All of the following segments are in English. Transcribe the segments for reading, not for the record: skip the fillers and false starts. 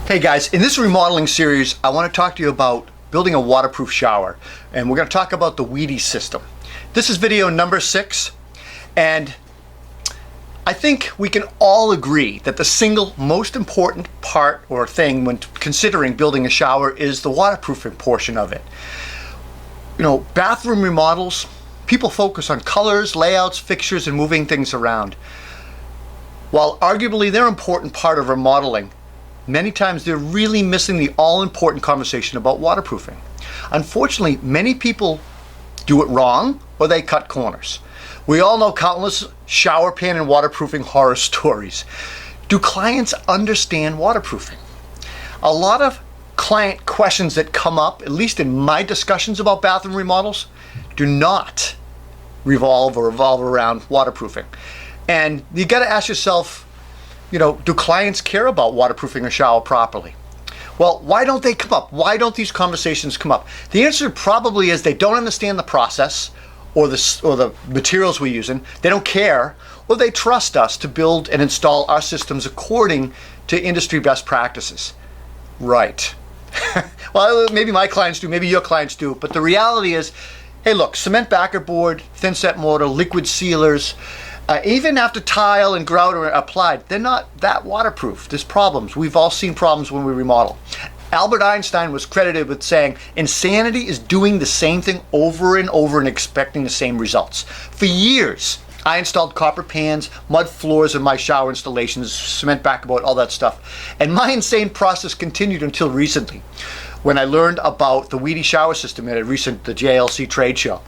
Hey guys, in this remodeling series, I want to talk to you about building a waterproof shower. And we're going to talk about the WEDI system. This is video number 6. And I think we can all agree that the single most important part or thing when considering building a shower is the waterproofing portion of it. You know, bathroom remodels, people focus on colors, layouts, fixtures, and moving things around. While arguably they're an important part of remodeling, many times they're really missing the all-important conversation about waterproofing. Unfortunately, many people do it wrong or they cut corners. We all know countless shower pan and waterproofing horror stories. Do clients understand waterproofing? A lot of client questions that come up, at least in my discussions about bathroom remodels, do not revolve around waterproofing. And you got to ask yourself, you know, do clients care about waterproofing a shower properly? Well, why don't they come up? Why don't these conversations come up? The answer probably is they don't understand the process or the materials we're using. They don't care, or they trust us to build and install our systems according to industry best practices. Right. Well, maybe my clients do, maybe your clients do, but the reality is, hey look, cement backerboard, thin set mortar, liquid sealers, even after tile and grout are applied, they're not that waterproof. There's problems. We've all seen problems when we remodel. Albert Einstein was credited with saying, insanity is doing the same thing over and over and expecting the same results. For years, I installed copper pans, mud floors in my shower installations, cement backerboard, all that stuff. And my insane process continued until recently, when I learned about the WEDI Shower System at the JLC trade show.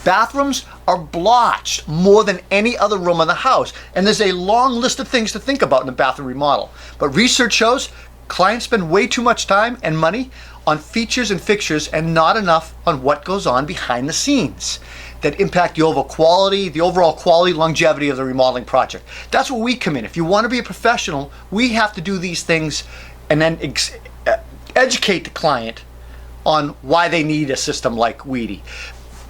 Bathrooms are blotched more than any other room in the house, and there's a long list of things to think about in a bathroom remodel. But research shows clients spend way too much time and money on features and fixtures and not enough on what goes on behind the scenes that impact the overall quality, longevity of the remodeling project. That's where we come in. If you want to be a professional, we have to do these things and then educate the client on why they need a system like WEDI.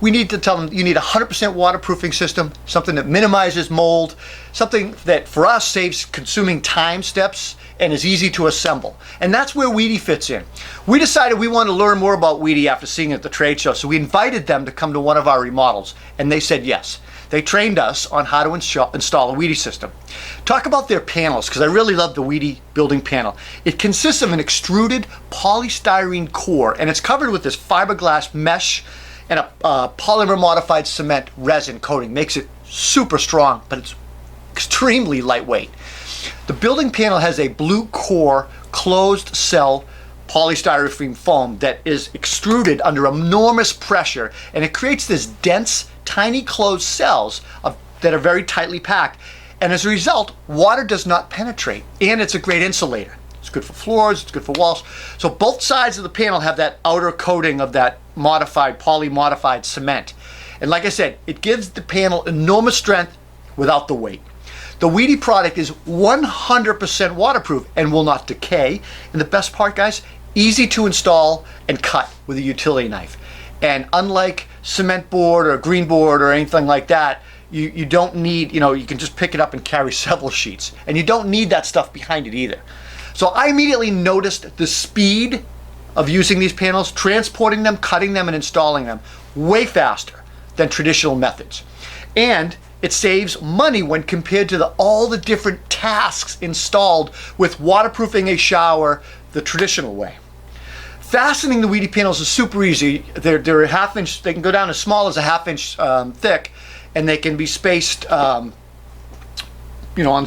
We need to tell them you need a 100% waterproofing system, something that minimizes mold, something that for us saves consuming time steps and is easy to assemble. And that's where WEDI fits in. We decided we wanted to learn more about WEDI after seeing it at the trade show, so we invited them to come to one of our remodels, and they said yes. They trained us on how to install a WEDI system. Talk about their panels, because I really love the WEDI Building Panel. It consists of an extruded polystyrene core, and it's covered with this fiberglass mesh and a polymer modified cement resin coating. Makes it super strong, but it's extremely lightweight. The building panel has a blue core closed cell polystyrene foam that is extruded under enormous pressure, and it creates this dense, tiny closed cells that are very tightly packed. And as a result, water does not penetrate, and it's a great insulator. It's good for floors, it's good for walls. So both sides of the panel have that outer coating of that poly-modified cement. And like I said, it gives the panel enormous strength without the weight. The WEDI product is 100% waterproof and will not decay. And the best part, guys, easy to install and cut with a utility knife. And unlike cement board or green board or anything like that, you don't need, you can just pick it up and carry several sheets. And you don't need that stuff behind it either. So I immediately noticed the speed of using these panels, transporting them, cutting them, and installing them way faster than traditional methods. And it saves money when compared to all the different tasks installed with waterproofing a shower the traditional way. Fastening the WEDI panels is super easy. They're a half inch, they can go down as small as a half inch thick, and they can be spaced on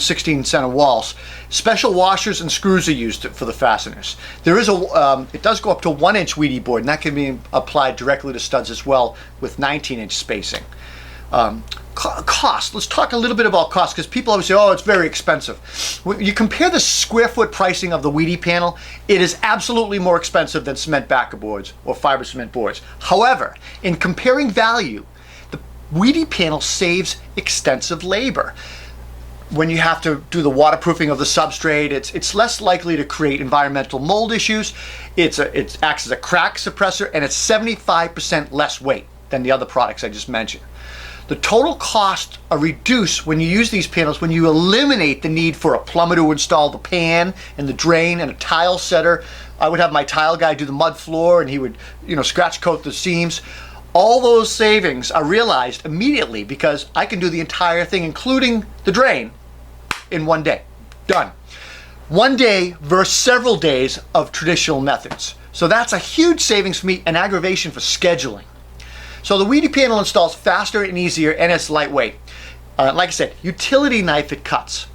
16 center walls. Special washers and screws are used for the fasteners. There is it does go up to 1-inch WEDI board, and that can be applied directly to studs as well with 19-inch spacing. Cost. Let's talk a little bit about cost, because people always say, oh, it's very expensive. When you compare the square foot pricing of the WEDI panel, it is absolutely more expensive than cement backerboards or fiber cement boards. However, in comparing value, the WEDI panel saves extensive labor. When you have to do the waterproofing of the substrate, it's less likely to create environmental mold issues. It acts as a crack suppressor, and it's 75% less weight than the other products I just mentioned. The total costs are reduced when you use these panels, when you eliminate the need for a plumber to install the pan and the drain and a tile setter. I would have my tile guy do the mud floor and he would, scratch coat the seams. All those savings are realized immediately because I can do the entire thing, including the drain, in one day. Done. One day versus several days of traditional methods. So that's a huge savings for me, an aggravation for scheduling. So the WEDI panel installs faster and easier, and it's lightweight. Like I said, utility knife it cuts.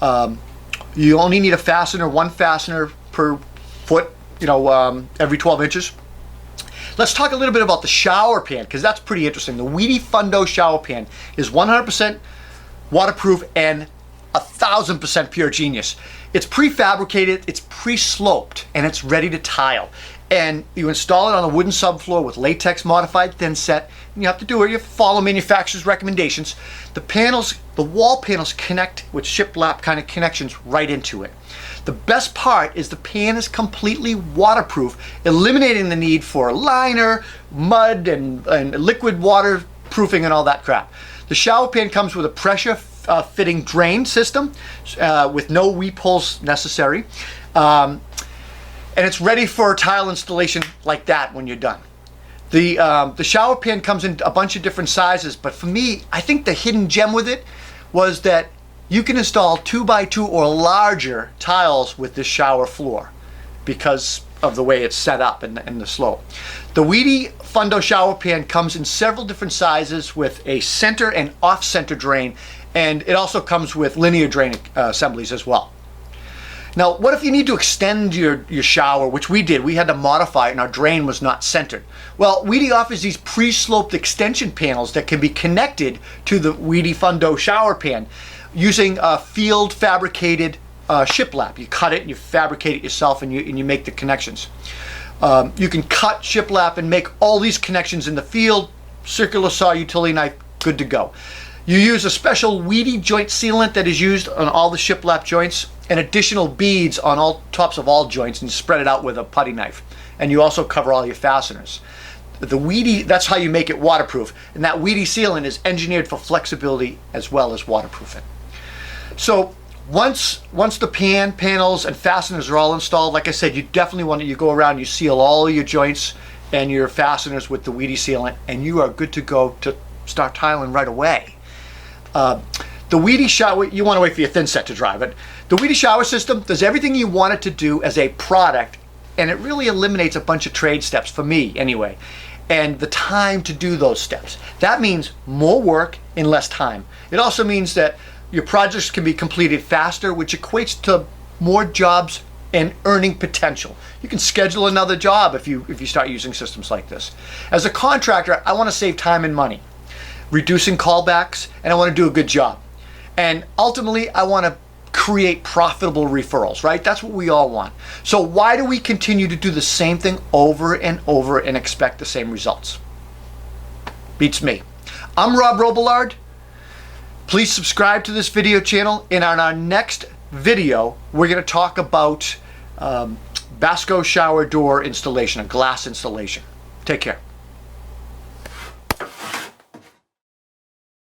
You only need a fastener, one fastener per foot, every 12 inches. Let's talk a little bit about the shower pan, because that's pretty interesting. The WEDI Fundo shower pan is 100% waterproof and 1000% pure genius. It's prefabricated, it's pre-sloped, and it's ready to tile. And you install it on a wooden subfloor with latex modified thin set. And you have to do it, you follow manufacturer's recommendations. The wall panels connect with shiplap kind of connections right into it. The best part is the pan is completely waterproof, eliminating the need for a liner, mud, and liquid waterproofing and all that crap. The shower pan comes with a pressure fitting drain system with no weep holes necessary. And it's ready for tile installation like that when you're done. The shower pan comes in a bunch of different sizes, but for me, I think the hidden gem with it was that you can install 2x2 or larger tiles with this shower floor because of the way it's set up and the slope. The WEDI Fundo shower pan comes in several different sizes with a center and off-center drain, and it also comes with linear drain assemblies as well. Now, what if you need to extend your shower, which we did? We had to modify it and our drain was not centered. Well, WEDI offers these pre-sloped extension panels that can be connected to the WEDI Fundo shower pan using a field fabricated shiplap. You cut it and you fabricate it yourself and you make the connections. You can cut shiplap and make all these connections in the field, circular saw, utility knife, good to go. You use a special WEDI joint sealant that is used on all the shiplap joints and additional beads on all tops of all joints, and you spread it out with a putty knife. And you also cover all your fasteners. The WEDI, that's how you make it waterproof. And that WEDI sealant is engineered for flexibility as well as waterproofing. So once the panels and fasteners are all installed, like I said, you definitely want to, you go around, you seal all your joints and your fasteners with the WEDI sealant, and you are good to go to start tiling right away. The WEDI shower, you want to wait for your thin set to dry, but the WEDI shower system does everything you want it to do as a product, and it really eliminates a bunch of trade steps, for me anyway, and the time to do those steps. That means more work in less time. It also means that your projects can be completed faster, which equates to more jobs and earning potential. You can schedule another job if you start using systems like this. As a contractor, I want to save time and money, reducing callbacks, and I want to do a good job. And ultimately, I want to create profitable referrals, right? That's what we all want. So why do we continue to do the same thing over and over and expect the same results? Beats me. I'm Rob Robillard. Please subscribe to this video channel, and on our next video, we're going to talk about Basco shower door installation, a glass installation. Take care.